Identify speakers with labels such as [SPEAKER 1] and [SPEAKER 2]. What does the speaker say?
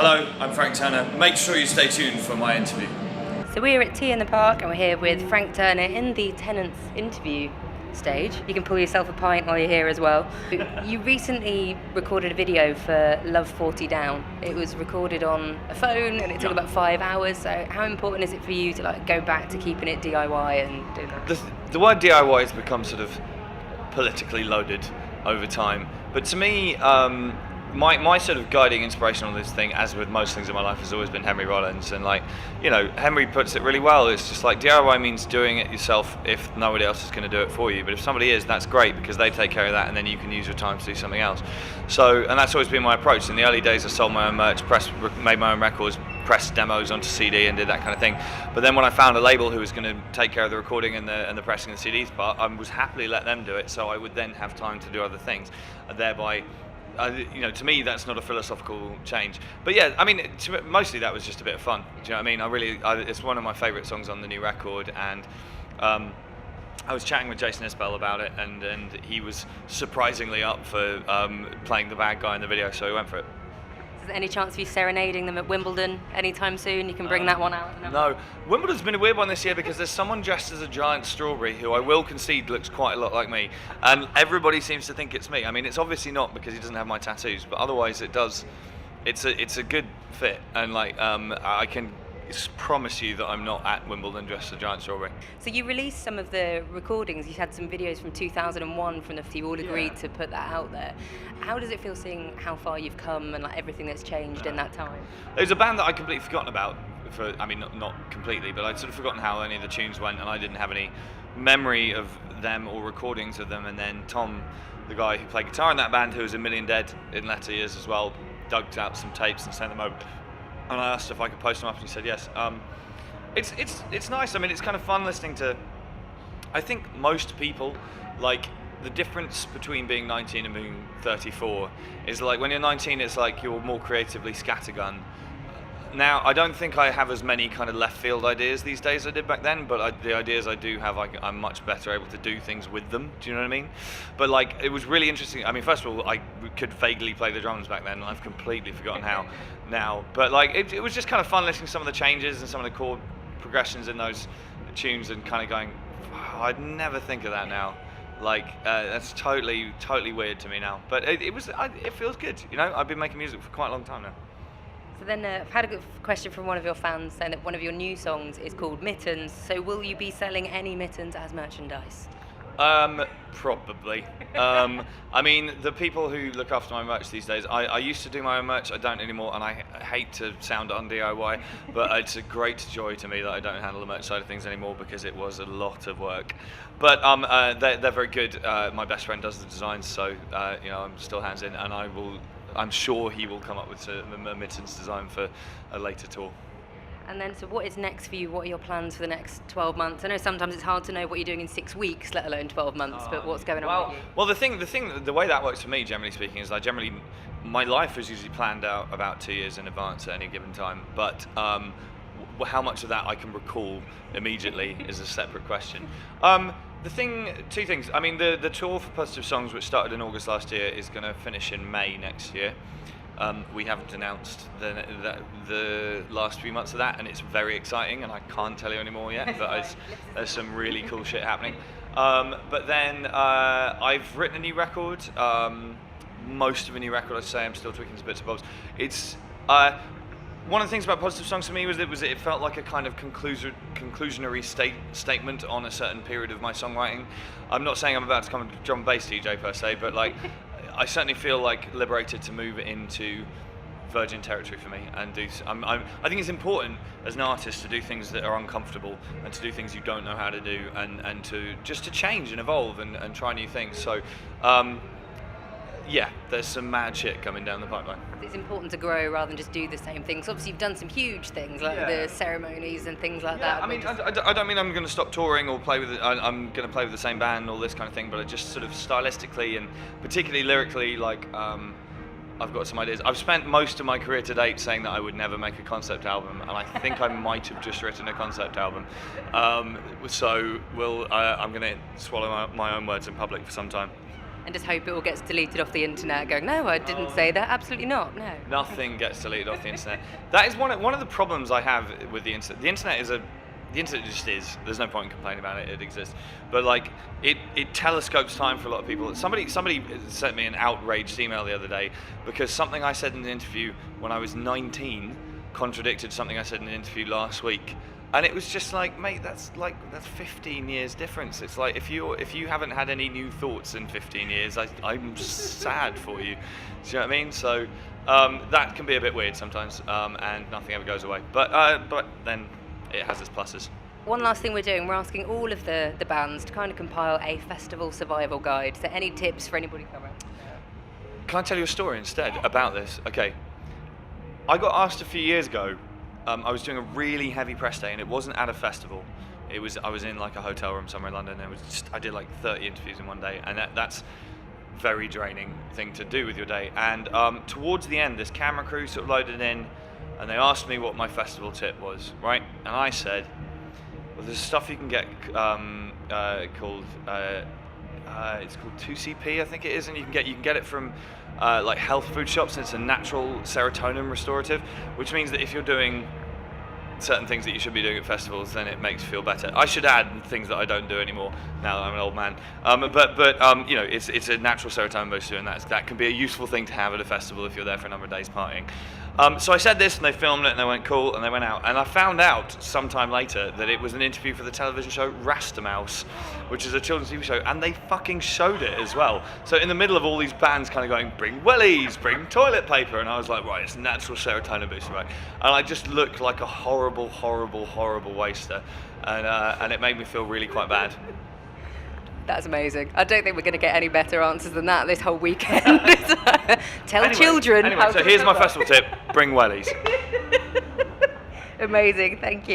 [SPEAKER 1] Hello, I'm Frank Turner. Make sure you stay tuned for my interview.
[SPEAKER 2] So we're at Tea in the Park and we're here with Frank Turner in the Tenants interview stage. You can pull yourself a pint while you're here as well. You recently recorded a video for Love 40 Down. It was recorded on a phone and it took about 5 hours. So how important is it for you to go back to keeping it DIY and do that?
[SPEAKER 1] The word DIY has become sort of politically loaded over time. But to me, my sort of guiding inspiration on this thing, as with most things in my life, has always been Henry Rollins. And Henry puts it really well. It's just like DIY means doing it yourself if nobody else is going to do it for you. But if somebody is, that's great because they take care of that, and then you can use your time to do something else. And that's always been my approach. In the early days, I sold my own merch, made my own records, pressed demos onto CD, and did that kind of thing. But then when I found a label who was going to take care of the recording and the pressing of the CDs part, I was happily let them do it. So I would then have time to do other things, and thereby. To me, that's not a philosophical change. But yeah, I mean, mostly that was just a bit of fun. Do you know what I mean? It's one of my favourite songs on the new record, and I was chatting with Jason Isbell about it, and he was surprisingly up for playing the bad guy in the video, so he went for it.
[SPEAKER 2] Is there any chance of you serenading them at Wimbledon anytime soon? You can bring that one out?
[SPEAKER 1] No. Wimbledon's been a weird one this year because there's someone dressed as a giant strawberry who I will concede looks quite a lot like me, and everybody seems to think it's me. I mean, it's obviously not because he doesn't have my tattoos, but otherwise it does. It's a good fit, and I can promise you that I'm not at Wimbledon dressed as a giant strawberry.
[SPEAKER 2] So you released some of the recordings. You had some videos from 2001 from you all agreed to put that out there. How does it feel seeing how far you've come and everything that's changed in that time?
[SPEAKER 1] There's a band that I'd completely forgotten about. Not completely, but I'd sort of forgotten how any of the tunes went, and I didn't have any memory of them or recordings of them. And then Tom, the guy who played guitar in that band, who was a million dead in latter years as well, dug out some tapes and sent them over. And I asked if I could post them up, and he said yes. It's nice. I mean, it's kind of fun listening to. I think most people the difference between being 19 and being 34 is when you're 19, it's you're more creatively scattergun. Now, I don't think I have as many kind of left field ideas these days as I did back then, but the ideas I do have, I'm much better able to do things with them. Do you know what I mean? But it was really interesting. I mean, first of all, I could vaguely play the drums back then, and I've completely forgotten how now. But it was just kind of fun listening to some of the changes and some of the chord progressions in those tunes, and kind of going, oh, I'd never think of that now. That's totally weird to me now. But it feels good. I've been making music for quite a long time now.
[SPEAKER 2] So then I've had a good question from one of your fans saying that one of your new songs is called Mittens. So will you be selling any mittens as merchandise?
[SPEAKER 1] Probably. I mean, the people who look after my merch these days, I used to do my own merch, I don't anymore, and I hate to sound un-DIY, but it's a great joy to me that I don't handle the merch side of things anymore because it was a lot of work. But they're very good. My best friend does the designs, so I'm still hands in, and I'm sure he will come up with a mittens design for a later tour.
[SPEAKER 2] And then, so what is next for you? What are your plans for the next 12 months? I know sometimes it's hard to know what you're doing in 6 weeks, let alone 12 months, but what's going on with you?
[SPEAKER 1] Well, the way that works for me, generally speaking, is my life is usually planned out about 2 years in advance at any given time, but how much of that I can recall immediately is a separate question. Two things. I mean, the tour for Positive Songs, which started in August last year, is going to finish in May next year. We haven't announced the last few months of that, and it's very exciting, and I can't tell you any more yet, but there's some really cool shit happening. But then I've written a new record, most of a new record, I'd say. I'm still tweaking some bits and bobs. It's one of the things about Positive Songs for me was it felt like a kind of conclusionary statement on a certain period of my songwriting. I'm not saying I'm about to become a drum and bass DJ per se, but I certainly feel liberated to move into virgin territory for me and do. I think it's important as an artist to do things that are uncomfortable and to do things you don't know how to do, and to change and evolve and try new things. So there's some mad shit coming down the pipeline.
[SPEAKER 2] It's important to grow rather than just do the same things. Obviously, you've done some huge things the ceremonies and things like that.
[SPEAKER 1] I mean, I don't mean I'm going to stop touring or play with it. I'm going to play with the same band and all this kind of thing, but I just sort of stylistically and particularly lyrically, I've got some ideas. I've spent most of my career to date saying that I would never make a concept album, and I think I might have just written a concept album. So I'm going to swallow my own words in public for some time.
[SPEAKER 2] And just hope it all gets deleted off the internet, going, no, I didn't say that, absolutely not, no.
[SPEAKER 1] Nothing gets deleted off the internet. That is one of the problems I have with the internet. The internet just is. There's no point in complaining about it. It exists. But like, it telescopes time for a lot of people. Somebody sent me an outraged email the other day because something I said in an interview when I was 19 contradicted something I said in an interview last week. And it was just like, mate, that's 15 years difference. It's like if you haven't had any new thoughts in 15 years, I'm sad for you. Do you know what I mean? So that can be a bit weird sometimes, and nothing ever goes away. But then it has its pluses.
[SPEAKER 2] One last thing we're doing, we're asking all of the bands to kind of compile a festival survival guide. So any tips for anybody coming?
[SPEAKER 1] Can I tell you a story instead about this? Okay, I got asked a few years ago. I was doing a really heavy press day, and it wasn't at a festival. I was in like a hotel room somewhere in London. And I did like 30 interviews in one day, and that's very draining thing to do with your day. And towards the end, this camera crew sort of loaded in, and they asked me what my festival tip was, right? And I said, well, there's stuff you can get called it's called 2CP, I think it is, and you can get it from like health food shops, and it's a natural serotonin restorative, which means that if you're doing certain things that you should be doing at festivals, then it makes you feel better. I should add things that I don't do anymore now that I'm an old man. But you know, it's a natural serotonin booster, and that can be a useful thing to have at a festival if you're there for a number of days partying. So I said this, and they filmed it, and they went cool, and they went out. And I found out sometime later that it was an interview for the television show Rastamouse, which is a children's TV show, and they fucking showed it as well. So in the middle of all these bands kind of going, bring wellies, bring toilet paper, and I was like, right, it's natural serotonin booster, right? And I just looked like a horrible, horrible, horrible waster, and it made me feel really quite bad.
[SPEAKER 2] That's amazing. I don't think we're going to get any better answers than that this whole weekend. Tell children.
[SPEAKER 1] Anyway, so here's my festival tip: bring wellies.
[SPEAKER 2] Amazing, thank you.